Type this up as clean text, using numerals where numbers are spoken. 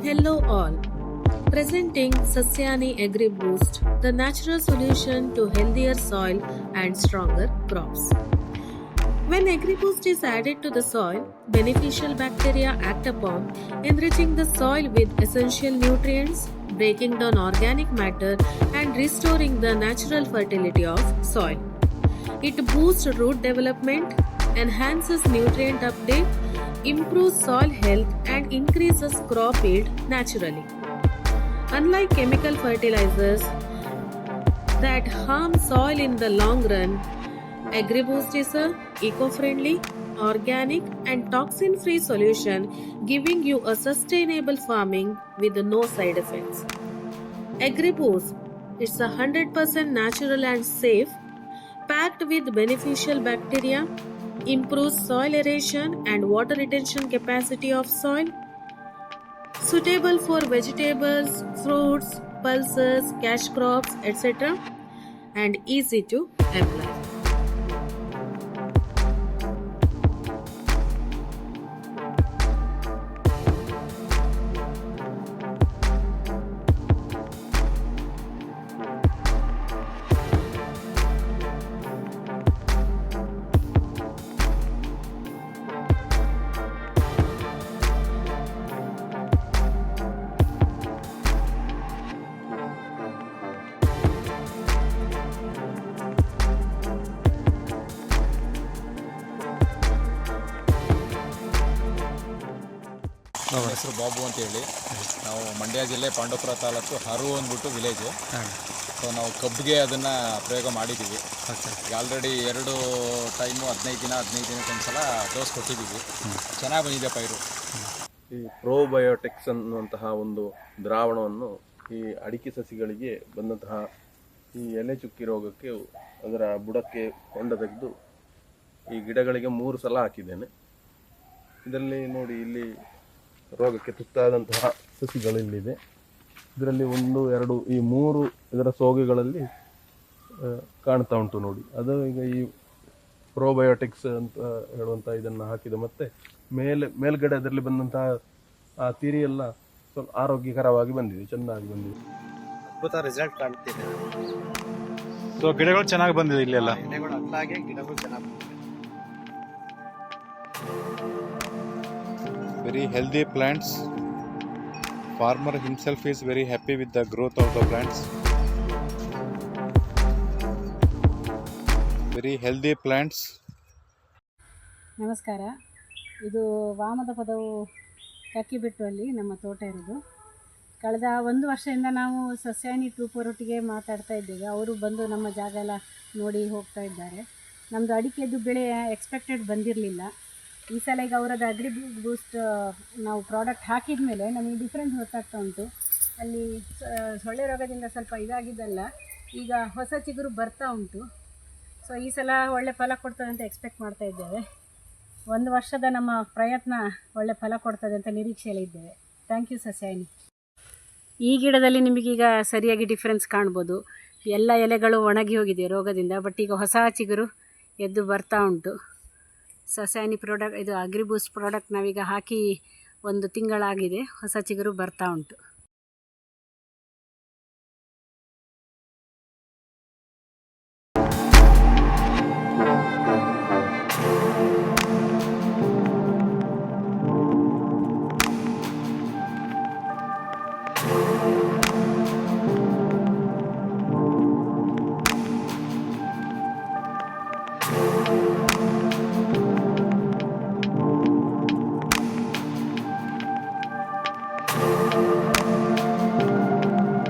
Hello all. Presenting Sasyani Agri Boost, the natural solution to healthier soil and stronger crops. When AgriBoost is added to the soil, beneficial bacteria act upon enriching the soil with essential nutrients, breaking down organic matter and restoring the natural fertility of soil. It boosts root development, enhances nutrient uptake, improves soil health and increases crop yield naturally. Unlike chemical fertilizers that harm soil in the long run, AgriBoost is a eco-friendly, organic and toxin-free solution giving you a sustainable farming with no side effects. AgriBoost is 100% natural and safe, packed with beneficial bacteria, improves soil aeration and water retention capacity of soil, suitable for vegetables, fruits, pulses, cash crops, etc. and easy to apply. ನನ್ನ ಹೆಸರು ಬಾಬು ಅಂತೇಳಿ. ನಾವು ಮಂಡ್ಯ ಜಿಲ್ಲೆ ಪಾಂಡವಪುರ ತಾಲೂಕು ಹರು ಅಂದ್ಬಿಟ್ಟು village. So ನಾವು ಕಬ್ಬಿಗೆ ಅದನ್ನು ಪ್ರಯೋಗ ಮಾಡಿದ್ದೀವಿ. ಈಗ ಆಲ್ರೆಡಿ 2 ಟೈಮು 15 ದಿನಕ್ಕೊಂದ್ಸಲ ಡೋಸ್ ಕೊಟ್ಟಿದ್ದೀವಿ. ಚೆನ್ನಾಗಿ ಬಂದಿದೆ ಪೈರು. ಈ ಪ್ರೋಬಯೋಟಿಕ್ಸ್ ಅನ್ನುವಂತಹ ಒಂದು ದ್ರಾವಣವನ್ನು ಈ ಅಡಿಕೆ ಸಸಿಗಳಿಗೆ ಬಂದಂತಹ ಈ ಎಲೆ ಚುಕ್ಕಿ ರೋಗಕ್ಕೆ ಅದರ ಬುಡಕ್ಕೆ ಹೊಂಡ ತೆಗೆದು ಈ ಗಿಡಗಳಿಗೆ 3 ಸಲ ಹಾಕಿದ್ದೇನೆ. ಇದರಲ್ಲಿ ನೋಡಿ, ಇಲ್ಲಿ ರೋಗಕ್ಕೆ ತುತ್ತಾದಂತಹ ಸಸಿಗಳು ಇಲ್ಲಿದೆ. ಇದರಲ್ಲಿ 1, 2 ಈ 3 ಇದರ ಸೋಗೆಗಳಲ್ಲಿ ಕಾಣ್ತಾ ಉಂಟು ನೋಡಿ. ಅದು ಈಗ ಈ ಪ್ರೋಬಯೋಟಿಕ್ಸ್ ಅಂತ ಹೇಳುವಂಥ ಇದನ್ನು ಹಾಕಿದೆ. ಮತ್ತು ಮೇಲ್ಗಡೆ ಅದರಲ್ಲಿ ಬಂದಂತಹ ಆ ತಿರಿ ಎಲ್ಲ ಸ್ವಲ್ಪ ಆರೋಗ್ಯಕರವಾಗಿ ಬಂದಿದೆ, ಚೆನ್ನಾಗಿ ಬಂದಿದೆ. ಅದ್ಭುತ ರಿಸಲ್ಟ್ ಕಾಣ್ತಿದೆ. ಸೊ ಗಿಡಗಳು ಚೆನ್ನಾಗಿ ಬಂದಿದೆ ಇಲ್ಲೆಲ್ಲ. ಎಲೆಗಳು ಅಲ್ಲಾಗೆ ಗಿಡಗಳು ಚೆನ್ನಾಗಿ ಬಂದಿದೆ. Very healthy plants. Farmer himself is very happy with the growth of the plants. Very healthy plants. ನಮಸ್ಕಾರ. ಇದು ವಾಮದ ಪದವು ಕಕ್ಕಿಬೆಟ್ಟುವಲ್ಲಿ ನಮ್ಮ ತೋಟ ಇರೋದು. ಕಳೆದ 1 ವರ್ಷದಿಂದ ನಾವು ಸಸ್ಯಾನಿ 2 ಒಟ್ಟಿಗೆ ಮಾತಾಡ್ತಾ ಇದ್ದೇವೆ. ಅವರು ಬಂದು ನಮ್ಮ ಜಾಗ ಎಲ್ಲ ನೋಡಿ ಹೋಗ್ತಾ ಇದ್ದಾರೆ. ನಮ್ಮದು ಅಡಿಕೆದು ಬೆಳೆ ಎಕ್ಸ್ಪೆಕ್ಟೆಡ್ ಬಂದಿರಲಿಲ್ಲ. ಈ ಸಲ ಈಗ ಅವರದ್ದು AgriBoost ನಾವು ಪ್ರಾಡಕ್ಟ್ ಹಾಕಿದ ಮೇಲೆ ನಮಗೆ ಡಿಫ್ರೆನ್ಸ್ ಗೊತ್ತಾಗ್ತಾ ಉಂಟು. ಅಲ್ಲಿ ಸೊಳ್ಳೆ ರೋಗದಿಂದ ಸ್ವಲ್ಪ ಇದಾಗಿದ್ದಲ್ಲ, ಈಗ ಹೊಸ ಚಿಗುರು ಬರ್ತಾ ಉಂಟು. ಸೊ ಈ ಸಲ ಒಳ್ಳೆ ಫಲ ಕೊಡ್ತದೆ ಅಂತ ಎಕ್ಸ್ಪೆಕ್ಟ್ ಮಾಡ್ತಾ ಇದ್ದೇವೆ. 1 ವರ್ಷದ ನಮ್ಮ ಪ್ರಯತ್ನ ಒಳ್ಳೆ ಫಲ ಕೊಡ್ತದೆ ಅಂತ ನಿರೀಕ್ಷೆಯಲ್ಲಿ ಇದ್ದೇವೆ. ಥ್ಯಾಂಕ್ ಯು ಸಸ್ಯಾನಿ. ಈ ಗಿಡದಲ್ಲಿ ನಿಮಗೀಗ ಸರಿಯಾಗಿ ಡಿಫ್ರೆನ್ಸ್ ಕಾಣ್ಬೋದು. ಎಲ್ಲ ಎಲೆಗಳು ಒಣಗಿ ಹೋಗಿದೆ ರೋಗದಿಂದ, ಬಟ್ ಈಗ ಹೊಸ ಚಿಗುರು ಎದ್ದು ಬರ್ತಾ ಉಂಟು. ಸಸ್ಯಾನಿ ಇದು AgriBoost ಪ್ರಾಡಕ್ಟ್ ನಾವೀಗ ಹಾಕಿ 1 ತಿಂಗಳಾಗಿದೆ. ಹೊಸ ಚಿಗುರು ಬರ್ತಾ ಉಂಟು.